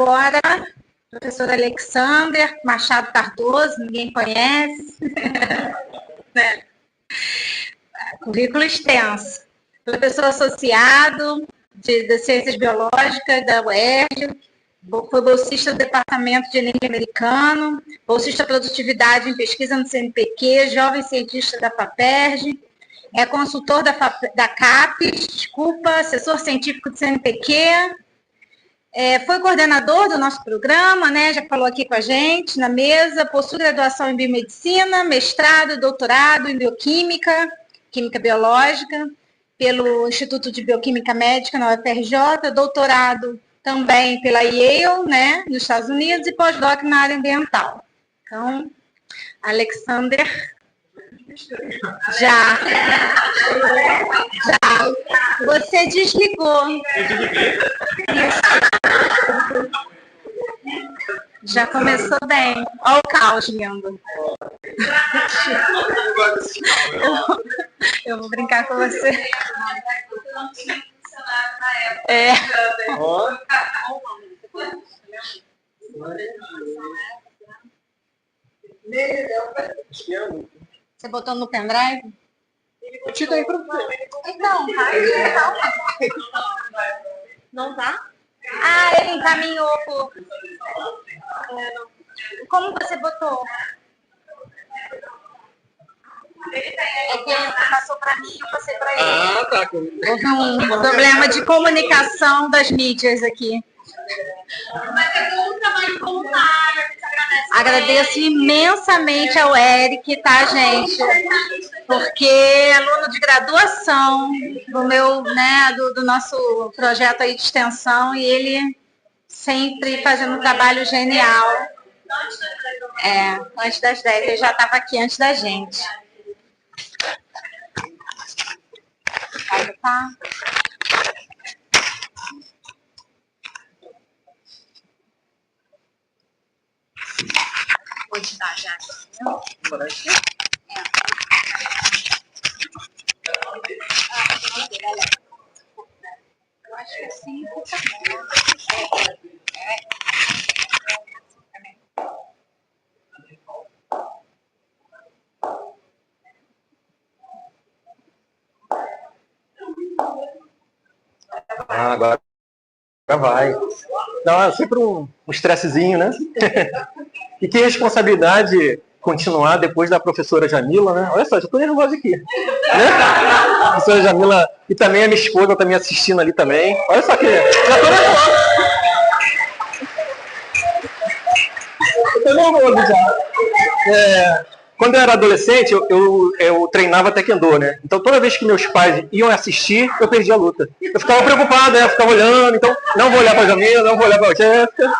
Agora, professor Alexander Machado Cardoso, ninguém conhece. Currículo extenso. Professor associado de Ciências Biológicas da UERJ, foi bolsista do Departamento de Enem Americano, bolsista Produtividade em Pesquisa no CNPq, jovem cientista da FAPERJ, é consultor da CAPES, assessor científico do CNPq, foi coordenador do nosso programa, né? Já falou aqui com a gente na mesa, possui graduação em biomedicina, mestrado, doutorado em bioquímica, química biológica, pelo Instituto de Bioquímica Médica na UFRJ, doutorado também pela Yale, né, nos Estados Unidos, e pós-doc na área ambiental. Então, Alexander, já. Você desligou. Já começou bem. Olha o caos lindo. Eu vou brincar com você. Você botou no pendrive? Tira aí pra você. Então, não tá? Ah, ele encaminhou por... Como você botou? É que ele passou para mim e eu passei para ele. Ah, tá. Houve um problema de comunicação das mídias aqui. Mas é bom o trabalho voluntário, a gente agradece. Agradeço imensamente ao Eric, tá, gente? Porque é aluno de graduação do meu, né, do nosso projeto aí de extensão, e ele sempre fazendo um trabalho genial. Antes das 10, ele já estava aqui antes da gente. Tá? Vou te dar já. Eu acho que assim agora vai. Não, é sempre um estressezinho, né? E que responsabilidade continuar depois da professora Jamila, né? Olha só, já tô nervoso aqui. Né? A professora Jamila, e também a minha esposa tá me assistindo ali também. Olha só que... Já tô nervoso. Eu tô nervoso já. Quando eu era adolescente, eu treinava taekwondo, né? Então toda vez que meus pais iam assistir, eu perdia a luta. Eu ficava preocupado, né? Eu ficava olhando, então não vou olhar para a Jamila, não vou olhar para a Jéssica.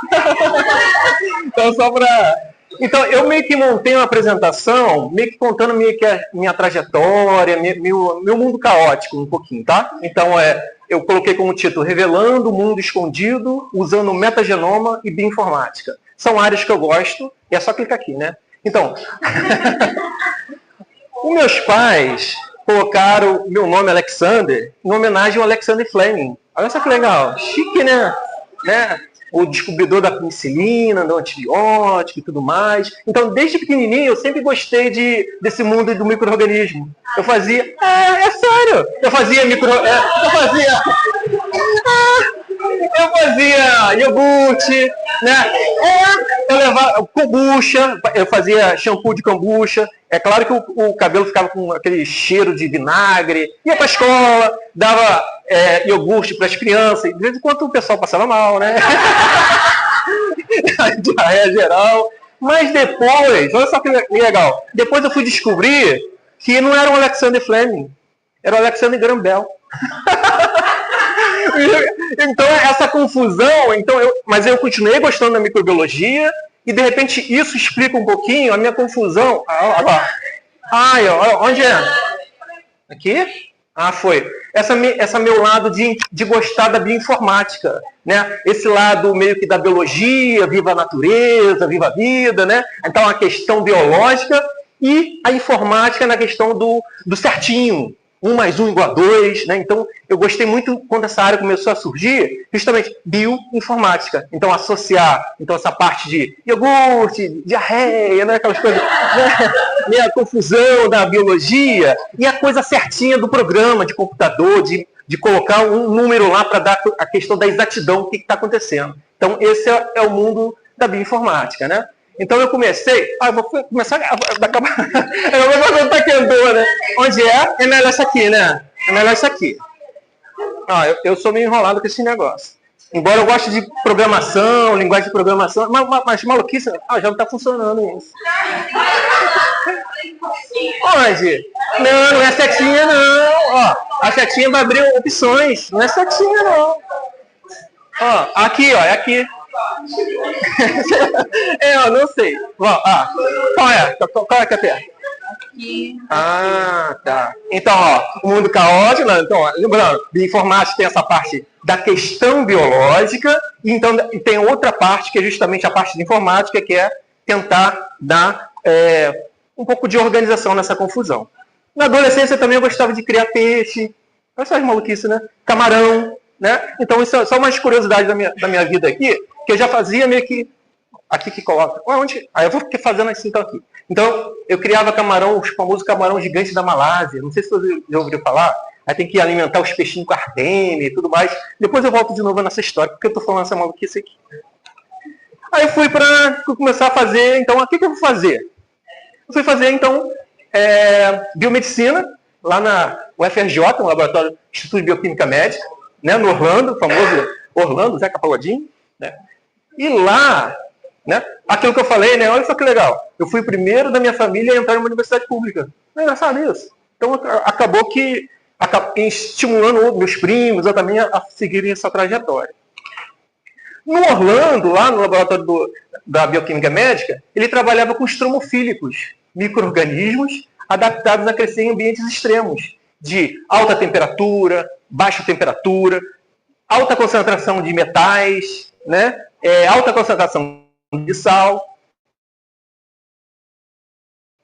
Então só para... Então eu meio que montei uma apresentação, meio que contando meio que a minha trajetória, meu mundo caótico um pouquinho, tá? Então eu coloquei como título Revelando o Mundo Escondido usando metagenoma e bioinformática. São áreas que eu gosto, e é só clicar aqui, né? Então, os meus pais colocaram meu nome Alexander em homenagem ao Alexander Fleming. Olha só que legal, chique, né? O descobridor da penicilina, do antibiótico e tudo mais. Então, desde pequenininho, eu sempre gostei desse mundo do micro-organismo. Eu fazia... É sério! Eu fazia eu fazia iogurte, né? Eu levava kombucha, eu fazia shampoo de kombucha. É claro que o cabelo ficava com aquele cheiro de vinagre. Ia para a escola, dava iogurte para as crianças. De vez em quando o pessoal passava mal, né? Diarreia geral. Mas depois, olha só que legal. Depois eu fui descobrir que não era o Alexander Fleming, era o Alexander Graham Bell. Então, essa confusão, mas eu continuei gostando da microbiologia e, de repente, isso explica um pouquinho a minha confusão. Onde é? Aqui? Foi. Essa meu lado de gostar da bioinformática, né? Esse lado meio que da biologia, viva a natureza, viva a vida, né? Então, a questão biológica e a informática na questão do certinho, 1 mais 1 igual a 2, né? Então, eu gostei muito quando essa área começou a surgir, justamente bioinformática. Então, associar essa parte de iogurte, diarreia, né? Aquelas coisas, né? A confusão da biologia e a coisa certinha do programa de computador, de colocar um número lá para dar a questão da exatidão, o que está acontecendo. Então, esse é o mundo da bioinformática, né? Então eu comecei, vou começar a acabar. Eu vou fazer um taekwondo, né? Onde é melhor isso aqui, né? É melhor isso aqui. Eu sou meio enrolado com esse negócio. Embora eu goste de programação, linguagem de programação, mas maluquice, já não está funcionando isso. Onde? Não é setinha, não. A setinha vai abrir opções. Não é setinha, não. Aqui, é aqui. Eu não sei. Qual é que aperta? Aqui. Tá. Então, o mundo caótico. Então, lembrando, bioinformática tem essa parte da questão biológica, e então tem outra parte que é justamente a parte de informática, que é tentar dar um pouco de organização nessa confusão. Na adolescência também eu gostava de criar peixe, essas maluquices, né? Camarão, né? Então, isso é só umas curiosidades da minha vida aqui, que eu já fazia meio que... Aqui que coloca. Aí eu vou fazendo assim, então aqui. Então, eu criava camarão, os famosos camarão gigantes da Malásia. Não sei se você já ouviu falar. Aí tem que alimentar os peixinhos com artêmia e tudo mais. Depois eu volto de novo nessa história, porque eu tô falando essa maluquice aqui. Aí eu fui para começar a fazer, então, o que eu vou fazer? Eu fui fazer, então, biomedicina, lá na UFRJ, no Laboratório Instituto de Bioquímica Médica, né, no Orlando, famoso Orlando, Zeca Pagodinho, né? E lá, né, aquilo que eu falei, né, olha só que legal, eu fui o primeiro da minha família a entrar em uma universidade pública. Não é engraçado isso? Então, acabou estimulando meus primos também a seguirem essa trajetória. No Orlando, lá no laboratório da Bioquímica Médica, ele trabalhava com estromofílicos, micro-organismos adaptados a crescer em ambientes extremos, de alta temperatura, baixa temperatura, alta concentração de metais, né? Alta concentração de sal.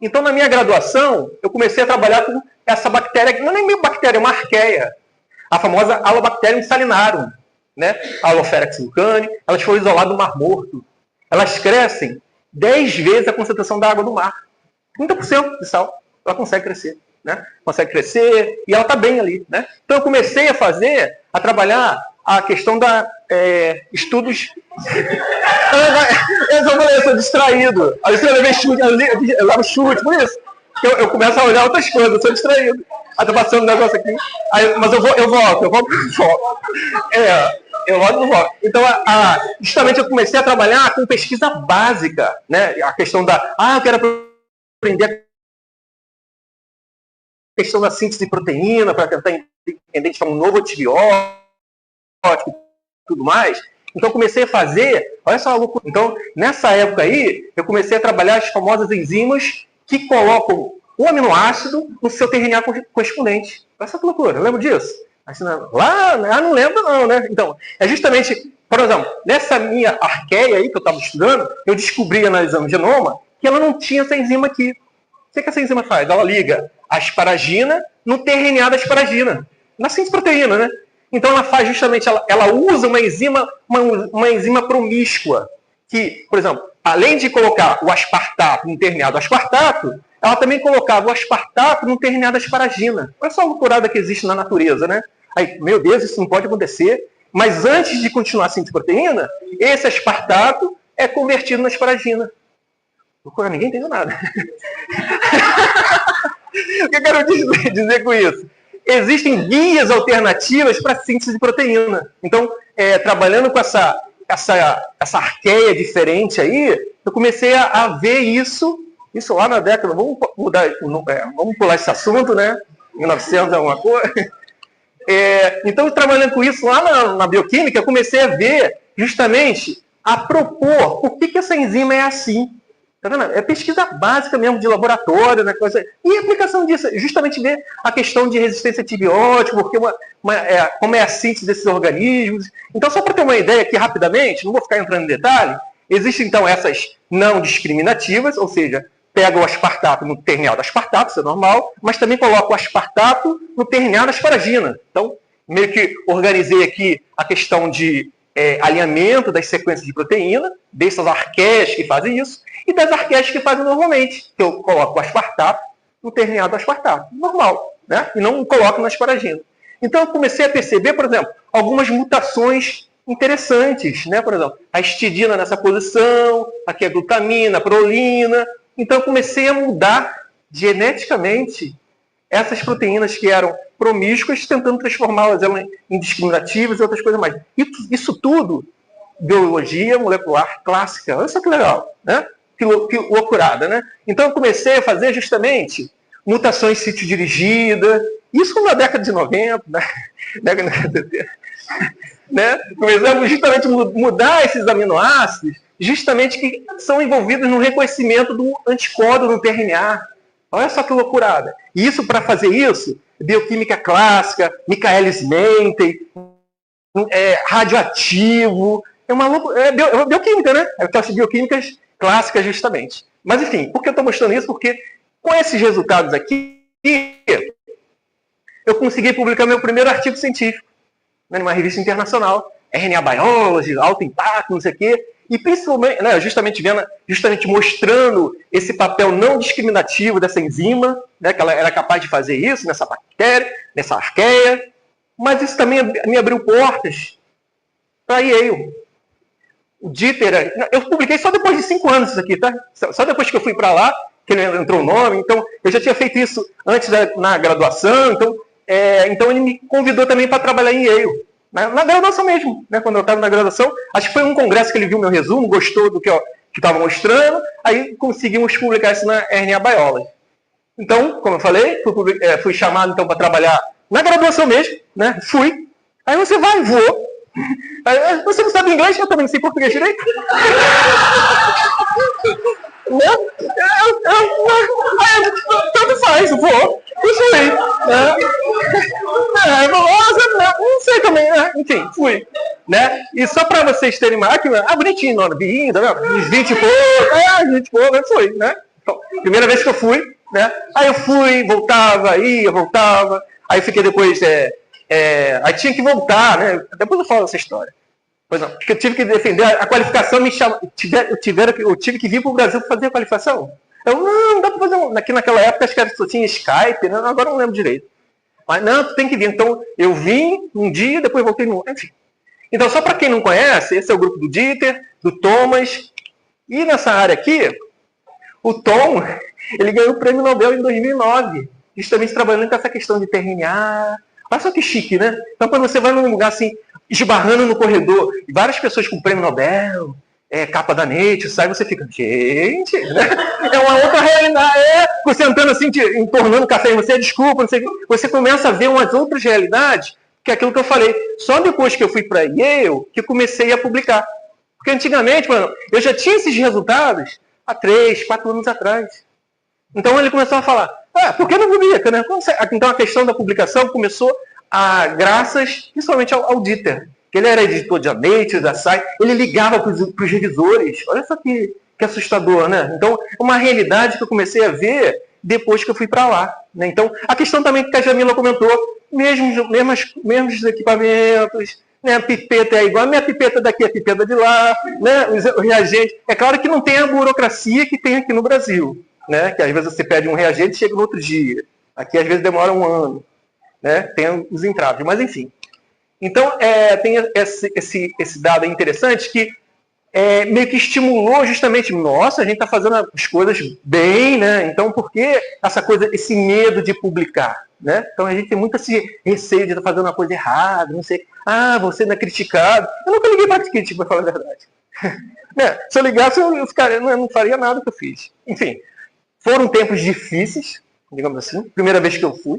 Então, na minha graduação, eu comecei a trabalhar com essa bactéria, não é nem meio bactéria, é uma arqueia, a famosa Halobacterium salinarum, né? A Halopherax vulcani, elas foram isoladas do Mar Morto. Elas crescem 10 vezes a concentração da água do mar. 30% de sal, ela consegue crescer, né? Consegue crescer e ela está bem ali, né? Então eu comecei a trabalhar a questão da estudos. Eu sou distraído. Aí você leva chute, eu levo chute, por isso. Eu começo a olhar outras coisas, eu sou distraído. Aí tá passando um negócio aqui. Mas eu volto. Eu volto. Então, justamente eu comecei a trabalhar com pesquisa básica, né? A questão eu quero aprender a questão da síntese de proteína para tentar identificar um novo antibiótico e tudo mais. Então, eu comecei a fazer, olha só a loucura. Então, nessa época aí, eu comecei a trabalhar as famosas enzimas que colocam o aminoácido no seu RNA correspondente. Olha só que loucura, lembra disso? Assim, não lembro não, né? Então, é justamente, por exemplo, nessa minha arqueia aí que eu estava estudando, eu descobri, analisando o genoma, que ela não tinha essa enzima aqui. O que essa enzima faz? Ela liga a asparagina no tRNA da asparagina, na síntese proteína, né? Então ela faz justamente, ela usa uma enzima promíscua, que, por exemplo, além de colocar o aspartato no tRNA do aspartato, ela também colocava o aspartato no tRNA da asparagina. Olha só a loucurada que existe na natureza, né? Aí, meu Deus, isso não pode acontecer. Mas antes de continuar a síntese proteína, esse aspartato é convertido na asparagina. Ninguém entendeu nada. O que eu quero dizer com isso? Existem vias alternativas para a síntese de proteína. Então, trabalhando com essa arqueia diferente aí, eu comecei a ver isso lá na década, vamos pular esse assunto, né? 1900 alguma coisa. Então, trabalhando com isso lá na bioquímica, eu comecei a ver justamente, a propor por que essa enzima é assim. Tá vendo? É pesquisa básica mesmo de laboratório, né? E a aplicação disso, justamente ver a questão de resistência a antibiótico, porque como é a síntese desses organismos. Então, só para ter uma ideia aqui rapidamente, não vou ficar entrando em detalhe, existem então essas não discriminativas, ou seja, pego o aspartato no ternial do aspartato, isso é normal, mas também coloco o aspartato no ternial da asparagina. Então, meio que organizei aqui a questão de alinhamento das sequências de proteína, dessas arqueias que fazem isso, e das arqueias que fazem normalmente, que eu coloco o aspartato no ternial do aspartato, normal, né? E não coloco na asparagina. Então, eu comecei a perceber, por exemplo, algumas mutações interessantes, né? Por exemplo, a histidina nessa posição, aqui a glutamina, a prolina. Então, eu comecei a mudar geneticamente essas proteínas que eram promíscuas, tentando transformá-las em discriminativas e outras coisas mais. Isso tudo, biologia molecular clássica. Olha só que legal, né? Que loucurada, né? Então, eu comecei a fazer justamente mutações sítio-dirigida, isso na década de 90, né? Começamos justamente a mudar esses aminoácidos, justamente que são envolvidos no reconhecimento do anticórdio no RNA. Olha só que loucurada. E isso, para fazer isso, bioquímica clássica, Michaelis-Menten, radioativo, é bioquímica, né? É aquelas bioquímicas clássicas, justamente. Mas, enfim, por que eu estou mostrando isso? Porque com esses resultados aqui, eu consegui publicar meu primeiro artigo científico, né, numa revista internacional, RNA Biology, alto impacto, não sei o quê, e principalmente, né, justamente mostrando esse papel não discriminativo dessa enzima, né, que ela era capaz de fazer isso nessa bactéria, nessa arqueia, mas isso também me abriu portas para Yale. O Dieter, eu publiquei só depois de 5 anos isso aqui, tá? Só depois que eu fui para lá, que entrou o nome, então eu já tinha feito isso antes na graduação, então ele me convidou também para trabalhar em Yale, na graduação mesmo, né? Quando eu estava na graduação, acho que foi um congresso que ele viu meu resumo, gostou do que eu estava mostrando, aí conseguimos publicar isso na RNA Biology. Então, como eu falei, fui chamado então para trabalhar na graduação mesmo, né? Fui. Aí você vai, vou. Aí, você não sabe inglês? Eu também não sei português direito. Tanto faz, vou. Isso aí. Não sei também, né? Enfim, fui. Né? E só para vocês terem uma. Bonitinho, novinho, tá vendo? Uns 20 e pouco, 20 e pouco, foi, né? Então, primeira vez que eu fui, né? Aí eu fui, voltava, ia, voltava. Aí eu fiquei depois. Aí tinha que voltar, né? Depois eu falo essa história. Pois não, porque eu tive que defender a qualificação, eu tive que vir para o Brasil para fazer a qualificação. Não dá para fazer. Aqui naquela época acho que só tinha Skype, né? Agora eu não lembro direito. Mas não, tu tem que vir. Então eu vim um dia, depois voltei no. Enfim. Então, só para quem não conhece, esse é o grupo do Dieter, do Thomas. E nessa área aqui, o Tom, ele ganhou o prêmio Nobel em 2009, justamente trabalhando com essa questão de RNA. Olha só que chique, né? Então, quando você vai num lugar assim, esbarrando no corredor, e várias pessoas com prêmio Nobel, capa da Nature, sai, você fica, gente, né? É uma outra realidade. Você entrando assim, entornando café em você, desculpa, não sei o que. Você começa a ver umas outras realidades, que é aquilo que eu falei. Só depois que eu fui para Yale, que comecei a publicar. Porque antigamente, mano, eu já tinha esses resultados há 3, 4 anos atrás. Então ele começou a falar, por que não publica, né? Então a questão da publicação começou graças principalmente ao Dieter, que ele era editor de Nature, da Science, ele ligava para os revisores. Olha só que assustador, né? Então, uma realidade que eu comecei a ver depois que eu fui para lá, né? Então, a questão também que a Jamila comentou, mesmos equipamentos, né? A pipeta é igual, a minha pipeta daqui, a pipeta de lá, né? Os reagentes. É claro que não tem a burocracia que tem aqui no Brasil, né? Que às vezes você pede um reagente e chega no outro dia. Aqui às vezes demora um ano, né? Tem os entraves, mas enfim. Então, tem esse dado interessante que meio que estimulou justamente, nossa, a gente está fazendo as coisas bem, né? Então, por que esse medo de publicar, né? Então, a gente tem muito esse receio de estar fazendo uma coisa errada, não sei, você não é criticado. Eu nunca liguei para crítica, para falar a verdade. Né? Se eu ligasse, eu não faria nada que eu fiz. Enfim, foram tempos difíceis, digamos assim, primeira vez que eu fui.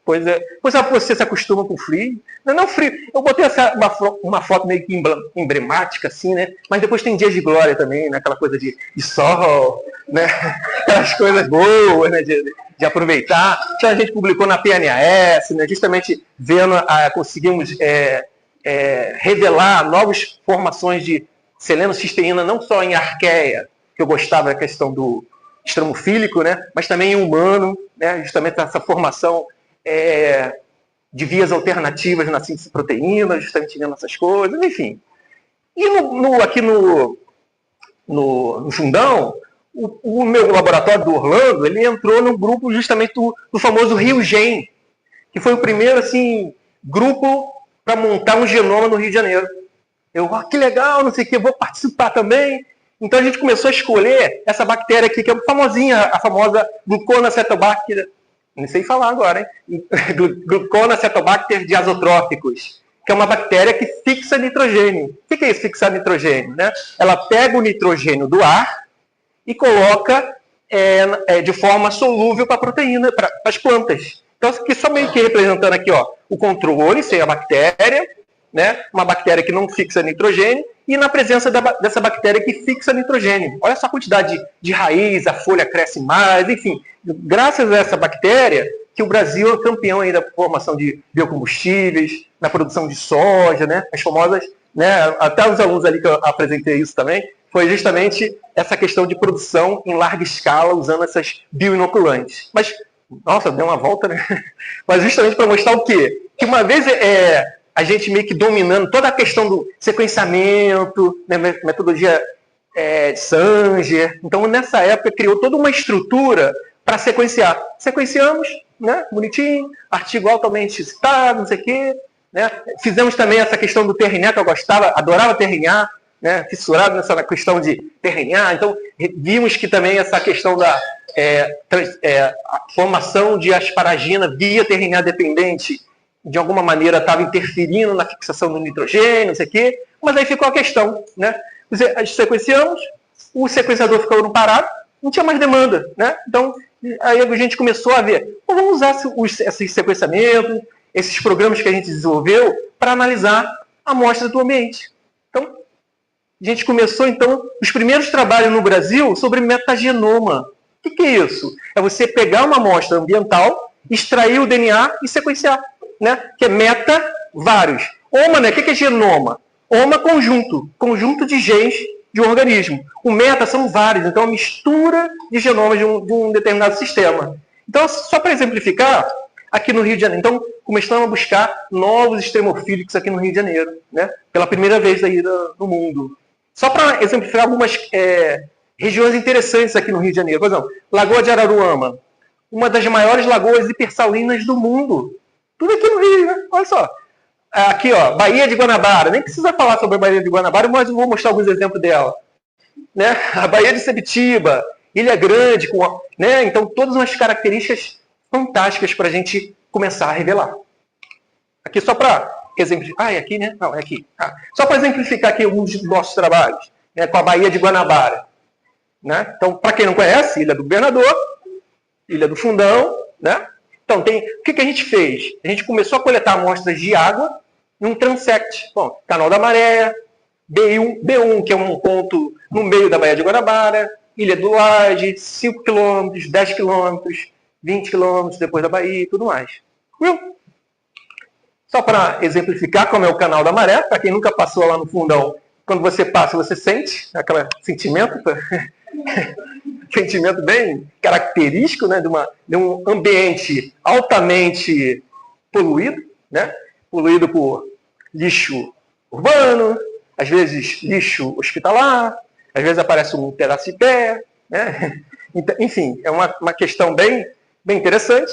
Pois você se acostuma com frio. Não frio. Eu botei uma foto meio que emblemática, assim, né? Mas depois tem dias de glória também, né? Aquela coisa de sol, né? Aquelas coisas boas, né? De aproveitar. Então a gente publicou na PNAS, né? Justamente vendo, conseguimos revelar novas formações de seleno-cisteína, não só em arqueia, que eu gostava da questão do extremofílico, né? Mas também em humano, né? Justamente essa formação de vias alternativas na síntese de proteína, justamente vendo essas coisas, enfim. E aqui no Fundão, o meu laboratório do Orlando, ele entrou no grupo justamente do famoso RioGen, que foi o primeiro assim, grupo para montar um genoma no Rio de Janeiro. Eu, que legal, não sei o que, vou participar também. Então a gente começou a escolher essa bactéria aqui, que é famosinha, a famosa Gluconacetobacter, não sei falar agora, hein? Gluconacetobacter diazotróficos, que é uma bactéria que fixa nitrogênio. O que é isso, fixar nitrogênio? Né? Ela pega o nitrogênio do ar e coloca de forma solúvel para a proteína, para as plantas. Então, aqui só meio que representando aqui, ó, o controle, sem a bactéria, né? Uma bactéria que não fixa nitrogênio, e na presença dessa bactéria que fixa nitrogênio. Olha só a quantidade de raiz, a folha cresce mais, enfim. Graças a essa bactéria, que o Brasil é campeão aí da formação de biocombustíveis, na produção de soja, né? As famosas, né? Até os alunos ali que eu apresentei isso também, foi justamente essa questão de produção em larga escala, usando essas bioinoculantes. Mas, nossa, deu uma volta, né? Mas justamente para mostrar o quê? Que uma vez a gente meio que dominando toda a questão do sequenciamento, né, metodologia Sanger. Então, nessa época, criou toda uma estrutura para sequenciar. Sequenciamos, né, bonitinho, artigo altamente citado, não sei o quê. Né? Fizemos também essa questão do tRNA, que eu gostava, adorava tRNA, né, fissurado nessa questão de tRNA. Então, vimos que também essa questão da formação de asparagina via tRNA dependente, de alguma maneira estava interferindo na fixação do nitrogênio, não sei o quê, mas aí ficou a questão, né? Sequenciamos, o sequenciador ficou parado, não tinha mais demanda, né? Então, aí a gente começou a ver, vamos usar esses sequenciamentos, esses programas que a gente desenvolveu para analisar a amostra do ambiente. Então, a gente começou, então, os primeiros trabalhos no Brasil sobre metagenoma. O que é isso? É você pegar uma amostra ambiental, extrair o DNA e sequenciar. Né? Que é meta, vários. Oma, né? O que é genoma? Oma, conjunto de genes de um organismo. O meta são vários, então é uma mistura de genomas de um determinado sistema. Então, só para exemplificar, aqui no Rio de Janeiro, então começamos a buscar novos extremofílicos aqui no Rio de Janeiro, né? Pela primeira vez aí no mundo. Só para exemplificar algumas regiões interessantes aqui no Rio de Janeiro. Por exemplo, Lagoa de Araruama, uma das maiores lagoas hipersalinas do mundo. Tudo aqui no Rio, né? Olha só. Aqui, ó, Baía de Guanabara. Nem precisa falar sobre a Baía de Guanabara, mas eu vou mostrar alguns exemplos dela. Né? A Baía de Sepetiba, Ilha Grande, né? Então, todas umas características fantásticas para a gente começar a revelar. Aqui só para exemplificar. É aqui, né? Não, é aqui. Só para exemplificar aqui alguns dos nossos trabalhos, né? Com a Baía de Guanabara. Né? Então, para quem não conhece, Ilha do Governador, Ilha do Fundão, né? Então, o que a gente fez? A gente começou a coletar amostras de água em um transect. Bom, Canal da Maré, B1, que é um ponto no meio da Baía de Guanabara, Ilha do Laje, 5 km, 10 km, 20 km depois da Bahia e tudo mais. Viu? Só para exemplificar como é o Canal da Maré, para quem nunca passou lá no Fundão, quando você passa, você sente aquele sentimento... sentimento bem característico, né, de um ambiente altamente poluído, né, poluído por lixo urbano, às vezes lixo hospitalar, às vezes aparece um pedaço de pé, né? Então, enfim, é uma questão bem interessante.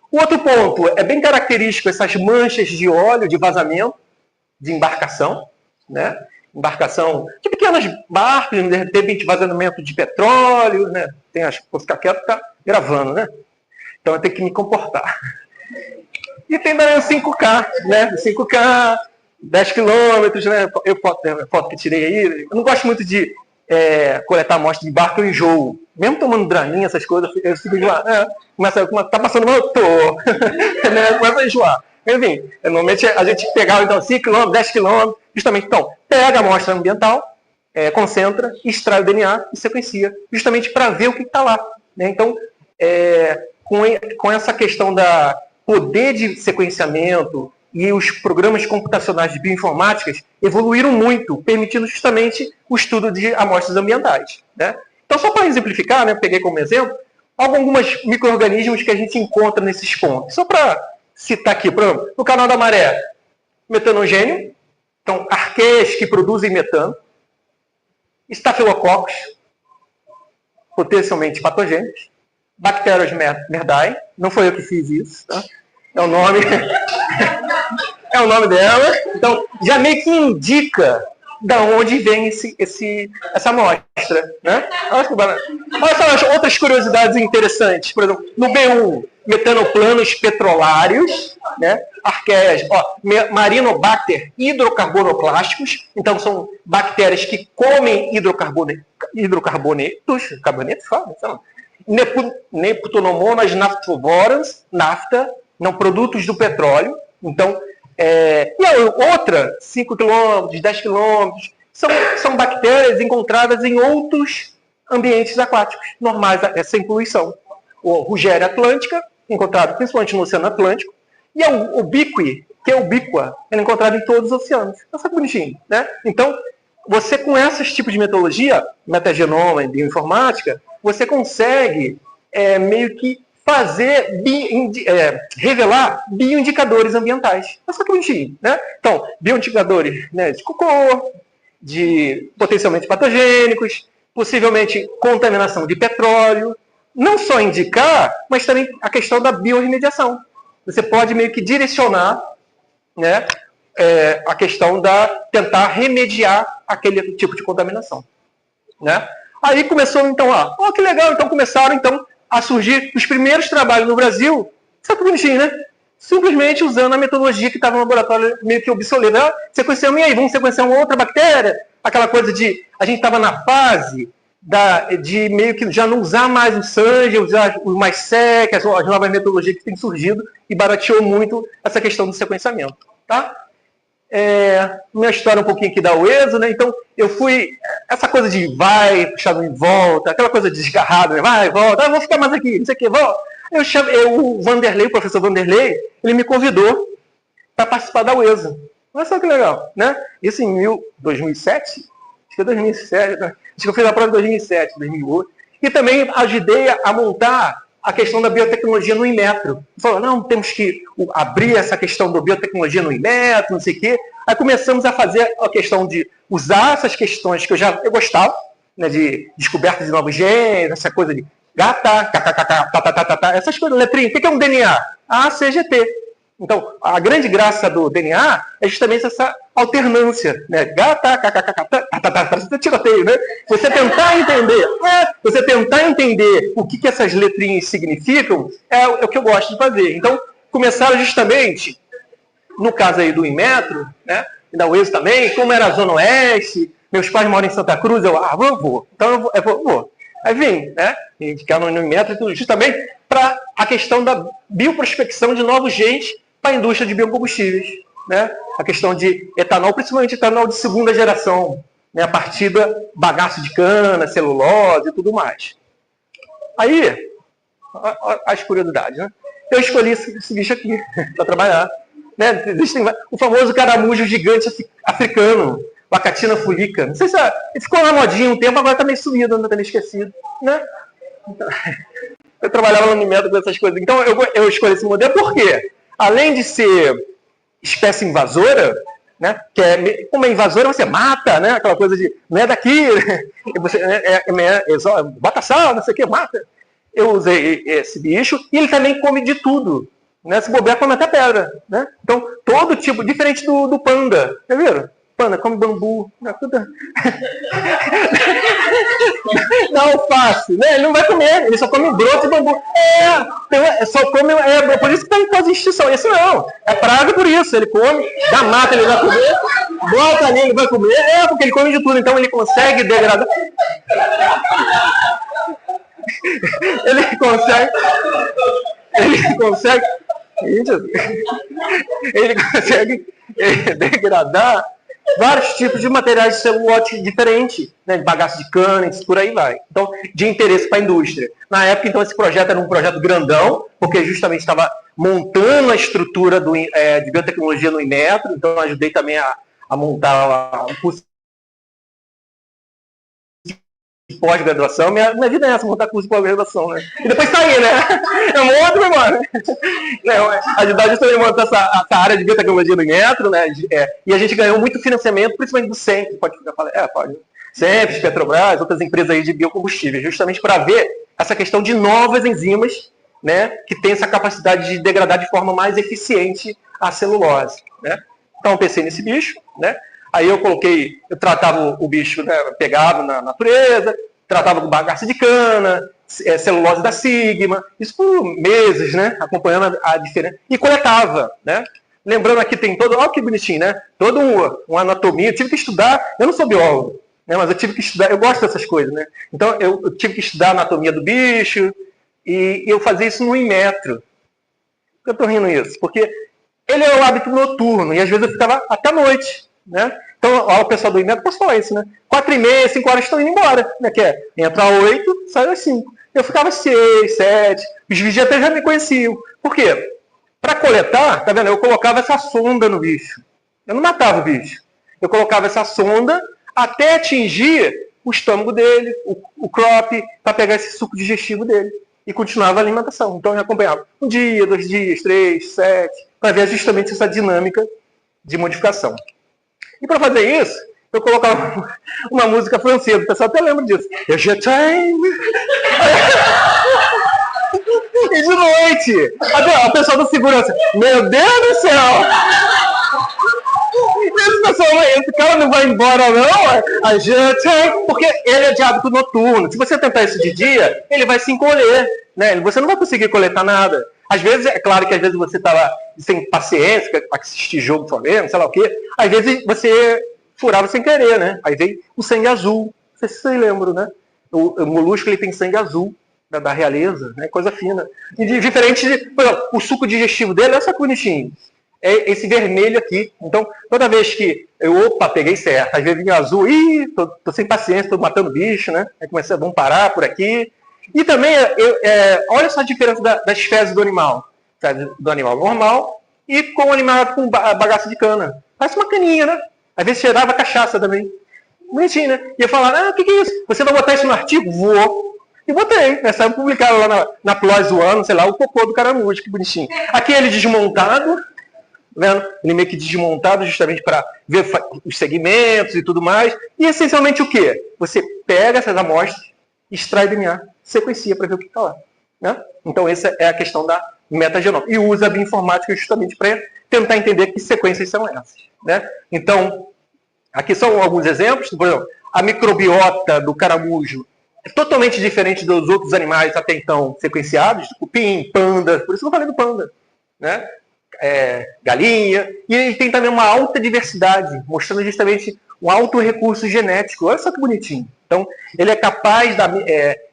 O outro ponto é bem característico essas manchas de óleo de vazamento de embarcação, né? Embarcação de pequenos barcos, de repente vazamento de petróleo, né? Vou ficar quieto, ficar gravando, né? Então eu tenho que me comportar. E tem também o 5K, né? O 5K, 10 quilômetros, né? Foto que tirei aí. Eu não gosto muito de coletar amostra de barco, eu enjoo. Mesmo tomando draminha, essas coisas, eu fico enjoado. Tá passando motor, né? Começa a enjoar. Enfim, normalmente a gente pegava então 5 km, 10 km, justamente, então, pega a amostra ambiental, concentra, extrai o DNA e sequencia, justamente para ver o que está lá. Né? Então, com essa questão da poder de sequenciamento e os programas computacionais de bioinformáticas evoluíram muito, permitindo justamente o estudo de amostras ambientais. Né? Então, só para exemplificar, né, peguei como exemplo, alguns micro-organismos que a gente encontra nesses pontos. Só para citar aqui, por exemplo, no canal da maré, metanogênio, então, arqueias que produzem metano, estafilococos, potencialmente patogênicos, bactérias merdae, não foi eu que fiz isso, tá? É o nome, é o nome dela. Então, já meio que indica da onde vem essa amostra, né? Olha só outras curiosidades interessantes. Por exemplo, no B1, metanoplanos petrolários, né? Arqueias, Marinobacter hidrocarbonoplásticos. Então, são bactérias que comem hidrocarbonetos, fala, sei lá. Neptunomonas naftovorans, nafta, não produtos do petróleo. Então, e a outra, 5 km, 10 km, são bactérias encontradas em outros ambientes aquáticos, normais, sem poluição. O Rugeria atlântica, encontrado principalmente no Oceano Atlântico, e o biqui, que é ubíqua, é encontrado em todos os oceanos. Olha que bonitinho, né? Então, você com esses tipos de metodologia, metagenoma e bioinformática, você consegue meio que revelar bioindicadores ambientais. É só que bonitinho, né? Então, bioindicadores, né, de cocô, de potencialmente patogênicos, possivelmente contaminação de petróleo. Não só indicar, mas também a questão da biorremediação. Você pode meio que direcionar, né, a questão da tentar remediar aquele tipo de contaminação, né? Aí começou, então, que legal, então começaram, então, a surgir os primeiros trabalhos no Brasil, sabe que bonitinho, né? Simplesmente usando a metodologia que estava no laboratório meio que obsoleta. Sequenciamos, e aí, vamos sequenciar uma outra bactéria? Aquela coisa de, a gente estava na fase de meio que já não usar mais o Sange, usar o MySeq, as novas metodologias que têm surgido, e barateou muito essa questão do sequenciamento, tá? Minha história um pouquinho aqui da UESO, né? Então, eu fui... Essa coisa de vai, puxado em volta, aquela coisa desgarrada, né? Vai, volta, vou ficar mais aqui, não sei o que, volta. O Vanderlei, o professor Vanderlei, ele me convidou para participar da UESO. Olha só que legal, né? Isso em 2007? Acho que é 2007, né? Acho que eu fiz a prova em 2007, 2008. E também ajudei a montar a questão da biotecnologia no Inmetro. Falou, não, temos que abrir essa questão da biotecnologia no Inmetro, não sei o quê. Aí começamos a fazer a questão de usar essas questões que eu gostava, né, de descoberta de novos genes, essa coisa de gata, essas coisas, letrinhas. O que é um DNA? CGT. Então, a grande graça do DNA é justamente essa alternância, né? Gata, parece tiroteio, né? Você tentar entender o que essas letrinhas significam é o que eu gosto de fazer. Então, começaram justamente, no caso aí do Inmetro, né? E da UESO também, como era a Zona Oeste, meus pais moram em Santa Cruz, eu vou. Então, eu vou. Aí vim, né? E ficar no Inmetro, justamente para a questão da bioprospecção de novos genes para a indústria de biocombustíveis, né? A questão de etanol, principalmente etanol de segunda geração, né? A partir do bagaço de cana, celulose e tudo mais. Aí, as curiosidades, né? Eu escolhi esse bicho aqui para trabalhar, né? Existem o famoso caramujo gigante africano, Vacatina fulica. Não sei se ele ficou na modinha um tempo, agora está meio sumido, está meio esquecido, né? Eu trabalhava no Unimetro com essas coisas. Então, eu escolhi esse modelo por quê? Além de ser espécie invasora, né, como é invasora, você mata, né, aquela coisa de, não é daqui, você, bota sal, não sei o que, mata. Eu usei esse bicho, e ele também come de tudo. Né, se bobear, come até pedra. Né? Então, todo tipo, diferente do panda, tá vendo? Panda come bambu, dá alface, né? Ele não vai comer, ele só come broto de bambu. Só come, por isso que está em quase extinção. Esse não, é praga por isso, ele come, da mata ele vai comer, bota ali, ele vai comer, porque ele come de tudo, então ele consegue degradar. Ele consegue degradar vários tipos de materiais de celulose diferentes, né, de bagaço de cana, por aí vai. Então, de interesse para a indústria. Na época, então, esse projeto era um projeto grandão, porque justamente estava montando a estrutura de biotecnologia no Inmetro, então eu ajudei também a montar o curso pós-graduação, minha vida é essa, montar curso de pós-graduação, né? E depois sair, né? Eu monto e vou embora. Ajudar justamente a montar essa área de biotecnologia do Inmetro, né? E a gente ganhou muito financiamento, principalmente do SEMP, pode falar, pode. SEMP, Petrobras, outras empresas aí de biocombustíveis, justamente para ver essa questão de novas enzimas, né? Que tem essa capacidade de degradar de forma mais eficiente a celulose, né? Então eu pensei nesse bicho, né? Aí eu tratava o bicho, né, pegado na natureza, tratava com bagaço de cana, celulose da Sigma, isso por meses, né, acompanhando a diferença, e coletava, né. Lembrando aqui tem todo, olha que bonitinho, né, toda uma anatomia, eu tive que estudar, eu não sou biólogo, né, mas eu tive que estudar, eu gosto dessas coisas, né, então eu tive que estudar a anatomia do bicho, e eu fazia isso no Inmetro. Por que eu estou rindo isso? Porque ele é o hábito noturno, e às vezes eu ficava até a noite, né? Então, o pessoal do Inmetro, posso falar isso, né? 4h30, 5 horas estão indo embora, né? Que é, entra às 8, sai às 5. Eu ficava 6, 7, os vigias até já me conheciam. Por quê? Para coletar, tá vendo? Eu colocava essa sonda no bicho. Eu não matava o bicho. Eu colocava essa sonda até atingir o estômago dele, o crop, para pegar esse suco digestivo dele. E continuava a alimentação. Então, eu acompanhava 1 dia, 2 dias, 3, 7, para ver justamente essa dinâmica de modificação. E para fazer isso, eu colocava uma música francesa, o pessoal até lembra disso. Je t'aime. E de noite, o pessoal da segurança, meu Deus do céu! Esse cara não vai embora não, a gente, porque ele é de hábito noturno. Se você tentar isso de dia, ele vai se encolher, né? Você não vai conseguir coletar nada. Às vezes, é claro que às vezes você está lá sem paciência para assistir jogo Flamengo, sei lá o quê. Às vezes você furava sem querer, né? Aí vem o sangue azul. Não sei se vocês lembram, né? O molusco ele tem sangue azul, da realeza, né? Coisa fina. E diferente de, por exemplo, o suco digestivo dele, olha só que bonitinho. É esse vermelho aqui. Então, toda vez que eu, peguei certo, às vezes vinha azul, tô sem paciência, tô matando bicho, né? Aí comecei, vamos parar por aqui. E também, olha só a diferença das fezes do animal. Fezes do animal normal e com o animal com bagaço de cana. Parece uma caninha, né? Às vezes cheirava cachaça também. Bonitinho, né? E eu falava, o que é isso? Você vai botar isso no artigo? Vou. E botei. Essa eu publicava lá na PLOS do ano, sei lá, o cocô do caramujo, que bonitinho. Aqui ele desmontado, vendo? Ele meio que desmontado justamente para ver os segmentos e tudo mais. E essencialmente o quê? Você pega essas amostras, extrai DNA, sequencia para ver o que está lá. Né? Então essa é a questão da metagenoma. E usa a bioinformática justamente para tentar entender que sequências são essas. Né? Então, aqui são alguns exemplos. Por exemplo, a microbiota do caramujo é totalmente diferente dos outros animais até então sequenciados, cupim, panda, por isso que eu falei do panda. Né? Galinha, e ele tem também uma alta diversidade, mostrando justamente um alto recurso genético. Olha só que bonitinho. Então, ele é capaz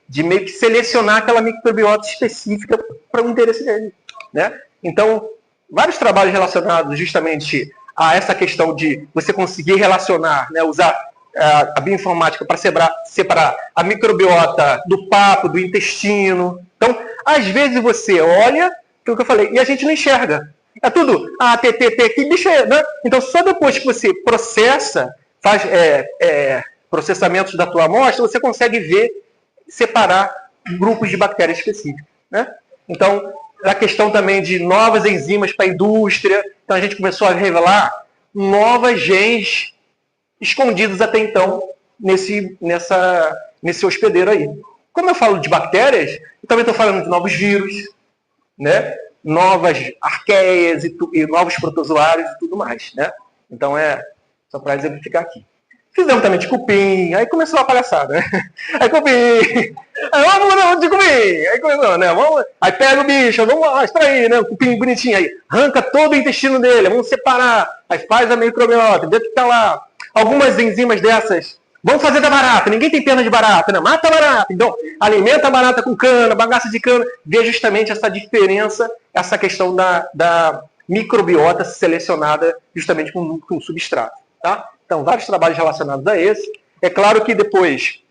de meio que selecionar aquela microbiota específica para o interesse dele. Né? Então, vários trabalhos relacionados justamente a essa questão de você conseguir relacionar, né, usar a bioinformática para separar a microbiota do papo, do intestino. Então, às vezes você olha, aquilo que eu falei, e a gente não enxerga. É tudo, que bicho é, né? Então, só depois que você processa, faz processamentos da tua amostra, você consegue ver, separar grupos de bactérias específicas. Né? Então, a questão também de novas enzimas para a indústria. Então, a gente começou a revelar novas genes escondidos até então nesse hospedeiro aí. Como eu falo de bactérias, eu também estou falando de novos vírus, né? Novas arqueias e novos protozoários e tudo mais. Né? Então, só para exemplificar aqui. Fizemos também de cupim, aí começou a palhaçada, né? Aí cupim, aí vamos de cupim, aí começou, né? Aí pega o bicho, vamos lá, extrair, né? O cupim bonitinho, aí arranca todo o intestino dele, vamos separar, aí faz a microbiota, vê o que tá lá. Algumas enzimas dessas, vamos fazer da barata, ninguém tem pena de barata, né? Mata a barata, então alimenta a barata com cana, bagaça de cana, vê justamente essa diferença, essa questão da microbiota selecionada justamente com substrato, tá? Então, vários trabalhos relacionados a esse. É claro que depois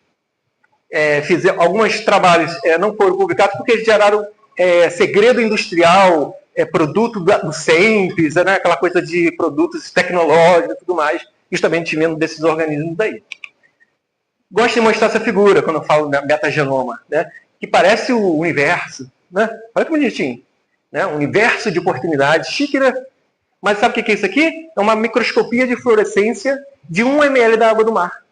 alguns trabalhos não foram publicados porque eles geraram segredo industrial, produto do SEMPES, né? Aquela coisa de produtos tecnológicos e tudo mais, justamente vindo desses organismos daí. gosto de mostrar essa figura quando eu falo da metagenoma, né? Que parece o universo, né? Olha que bonitinho, né? Um universo de oportunidades, chique, né? Mas sabe o que é isso aqui? É uma microscopia de fluorescência de 1 ml da água do mar.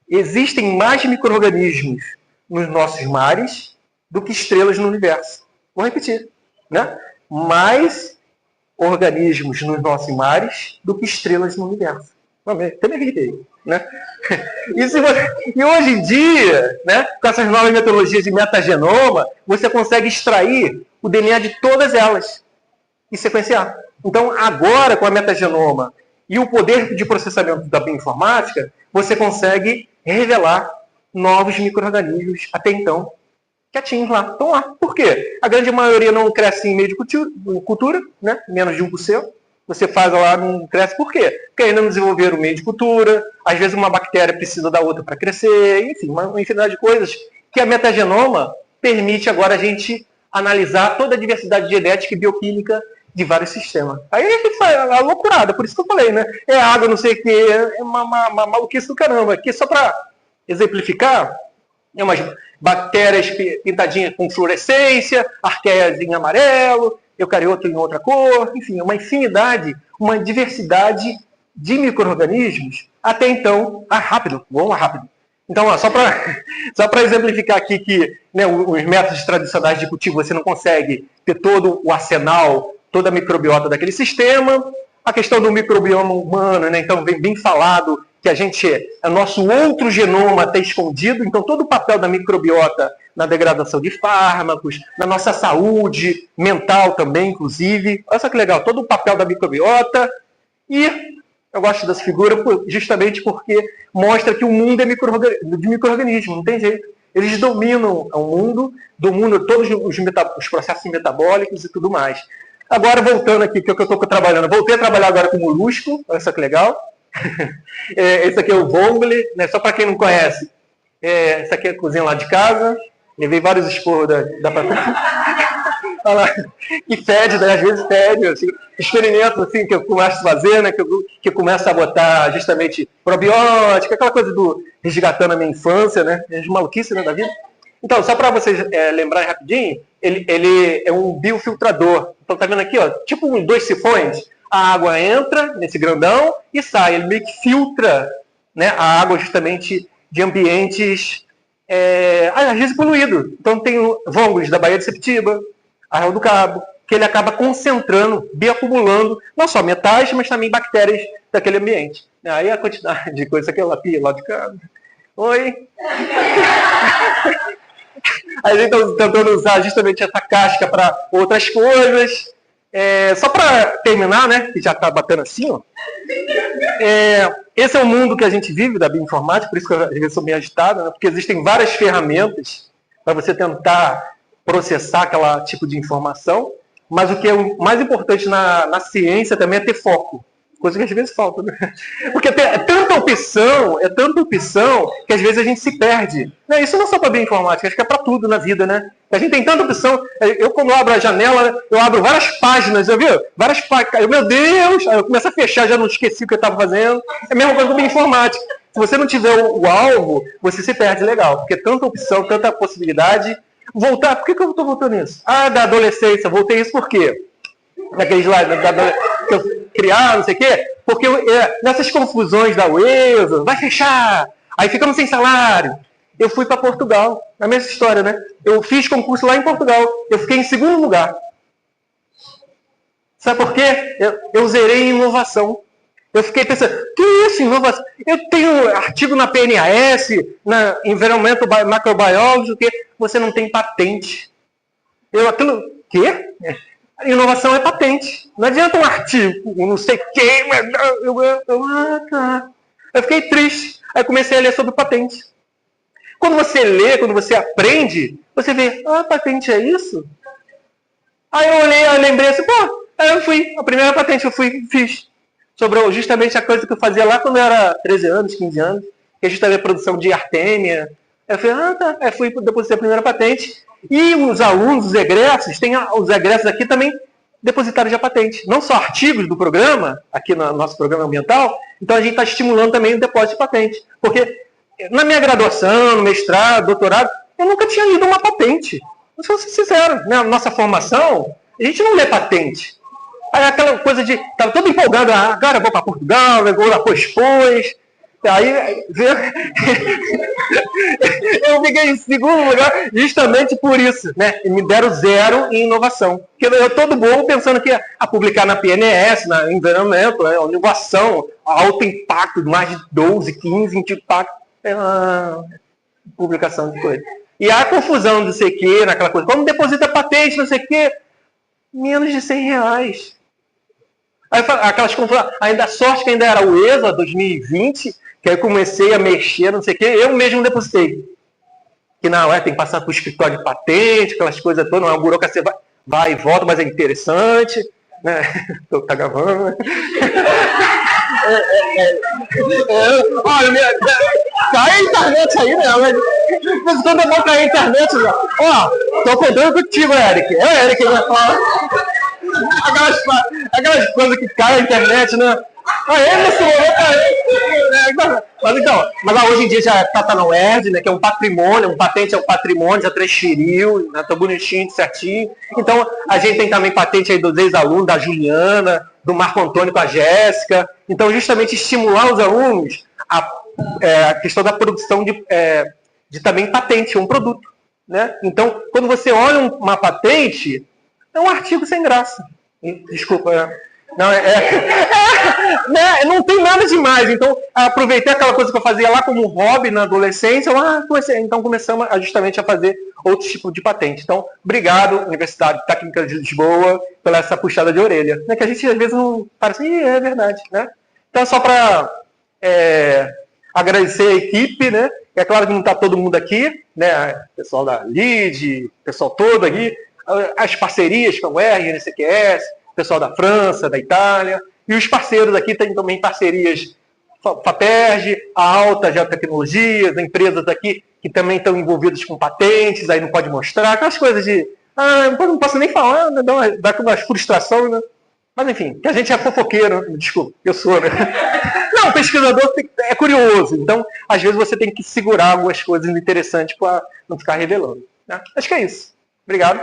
Existem mais micro-organismos nos nossos mares do que estrelas no universo. Vou repetir, né? Mais organismos nos nossos mares do que estrelas no universo. Também acreditei, né? E hoje em dia, né, com essas novas metodologias de metagenoma, você consegue extrair o DNA de todas elas e sequenciar. Então, agora, com a metagenoma e o poder de processamento da bioinformática, você consegue revelar novos micro-organismos até então quietinhos lá. Estão lá. Por quê? A grande maioria não cresce em meio de cultura, né? Menos de 1%. Você faz lá, não cresce. Por quê? Porque ainda não desenvolveram o meio de cultura. Às vezes uma bactéria precisa da outra para crescer. Enfim, uma infinidade de coisas que a metagenoma permite agora a gente analisar toda a diversidade genética e bioquímica de vários sistemas. Aí a gente faz a loucurada, por isso que eu falei, né? É água, não sei o quê, é uma maluquice do caramba. Aqui, só para exemplificar, é umas bactérias pintadinhas com fluorescência, arqueias em amarelo, eucarioto em outra cor, enfim, uma infinidade, uma diversidade de micro-organismos, até então, rápido, vamos lá rápido. Então, ó, só para exemplificar aqui que, né, os métodos tradicionais de cultivo você não consegue ter todo o arsenal, toda a microbiota daquele sistema. A questão do microbioma humano, né, então vem bem falado que o nosso outro genoma está escondido, então todo o papel da microbiota na degradação de fármacos, na nossa saúde mental também, inclusive. Olha só que legal, todo o papel da microbiota. E eu gosto dessa figura justamente porque mostra que o mundo é de micro-organismos, não tem jeito. Eles dominam o mundo, dominam todos os processos metabólicos e tudo mais. Agora, voltando aqui, que é o que eu estou trabalhando. Voltei a trabalhar agora com molusco, olha só que legal. Esse aqui é o Vongole, né? Só para quem não conhece. Essa aqui é a cozinha lá de casa. Levei vários esporros da patrulha. Olha lá. E fede, né? Às vezes fede. Assim, experimentos assim, que eu começo a fazer, né? Que eu começo a botar justamente probiótica, aquela coisa do resgatando a minha infância, né? As maluquices, né, da vida. Então, só para vocês lembrarem rapidinho, ele é um biofiltrador. Então, tá vendo aqui, ó, tipo 2 sifões. A água entra nesse grandão e sai. Ele meio que filtra, né, a água justamente de ambientes, às vezes poluídos. Então, tem o Vongole da Baía de Sepetiba, Arraial do Cabo, que ele acaba concentrando, bioacumulando, não só metais, mas também bactérias daquele ambiente. Aí a quantidade de coisa que ela pia lá de casa. Oi! A gente está tentando usar justamente essa casca para outras coisas. Só para terminar, né, que já está batendo assim, ó. Esse é o mundo que a gente vive da bioinformática, por isso que eu às vezes sou meio agitado, né, porque existem várias ferramentas para você tentar processar aquele tipo de informação, mas o que é o mais importante na ciência também é ter foco. Coisa que às vezes falta, né? Porque é tanta opção, que às vezes a gente se perde. Isso não é só para bioinformática, acho que é para tudo na vida, né? A gente tem tanta opção. Eu, quando abro a janela, eu abro várias páginas, já viu? Várias páginas. Meu Deus! Aí eu começo a fechar, já não esqueci o que eu estava fazendo. É a mesma coisa com bioinformática. Se você não tiver o alvo, você se perde legal. Porque tanta opção, tanta possibilidade. Voltar, por que eu estou voltando nisso? Da adolescência, voltei isso por quê? Naqueles lá, que eu criar, não sei o quê, porque nessas confusões da UEFA, vai fechar, aí ficamos sem salário. Eu fui para Portugal, a mesma história, né? Eu fiz concurso lá em Portugal, eu fiquei em 2º lugar. Sabe por quê? Eu zerei em inovação. Eu fiquei pensando, que isso, inovação? Eu tenho artigo na PNAS, na Environmental Microbiology, que você não tem patente. Quê? Inovação é patente. Não adianta um artigo, não sei quem, mas tá. Eu fiquei triste. Aí comecei a ler sobre patente. Quando você lê, quando você aprende, você vê, patente é isso? Aí eu olhei, eu lembrei assim, aí eu fui, a primeira patente eu fiz. Sobre justamente a coisa que eu fazia lá quando eu era 13 anos, 15 anos, que é justamente a produção de artêmia. Aí eu falei, tá. Aí fui depositar a primeira patente. E os alunos, os egressos, os egressos aqui também depositaram já patente. Não só artigos do programa, aqui no nosso programa ambiental, então a gente está estimulando também o depósito de patente. Porque na minha graduação, no mestrado, doutorado, eu nunca tinha lido uma patente. Vou ser sincero, né? Na nossa formação, a gente não lê patente. Aí aquela coisa de, estava todo empolgado, agora eu vou para Portugal, eu vou lá para Expôs. Aí eu fiquei em segundo lugar justamente por isso, né? E me deram 0 em inovação. Porque eu todo bom pensando que a publicar na PNS, na environamento, né? Inovação, alto impacto, mais de 12, 15 de impacto, publicação de coisa. E a confusão de sei que, naquela coisa, como deposita patente, não sei o que, menos de R$100. Aí aquelas confusões, ainda a sorte que ainda era o ESA 2020, que aí eu comecei a mexer, não sei o que, eu mesmo depositei. Que não, tem que passar para o escritório de patente, aquelas coisas todas, não é uma burocracia, vai e volta, mas é interessante, né? Tá gravando. Olha, cai a internet aí, né? Mas quando eu vou cair a internet, tô contando contigo, Eric. É o Eric, né? Aquelas coisas que caem na internet, né? Mas hoje em dia já tá na UERJ, né, que é um patrimônio, patente é um patrimônio, já transferiu, né, tá bonitinho, certinho. Então, a gente tem também patente aí dos ex-alunos, da Juliana, do Marco Antônio com a Jéssica. Então, justamente estimular os alunos a questão da produção de também patente, um produto. Né? Então, quando você olha uma patente, é um artigo sem graça. Desculpa, não, né? Não tem nada demais. Então, aproveitei aquela coisa que eu fazia lá como hobby na adolescência. Então, começamos justamente a fazer outro tipo de patente. Então, obrigado, Universidade Técnica de Lisboa, pela essa puxada de orelha. Né? Que a gente, às vezes, não parece, é verdade. Né? Então, só para agradecer a equipe, né? É claro que não está todo mundo aqui, né? O pessoal da LID, o pessoal todo aqui, as parcerias com a UERJ, NCQS, o pessoal da França, da Itália, e os parceiros aqui tem também parcerias FAPERJ, a Alta Geotecnologias, empresas aqui que também estão envolvidas com patentes, aí não pode mostrar, aquelas coisas de, não posso nem falar, né? Dá uma frustração, né? Mas enfim, que a gente é fofoqueiro, desculpa, eu sou, né? Não, o pesquisador é curioso, então às vezes você tem que segurar algumas coisas interessantes para não ficar revelando. Né? Acho que é isso. Obrigado.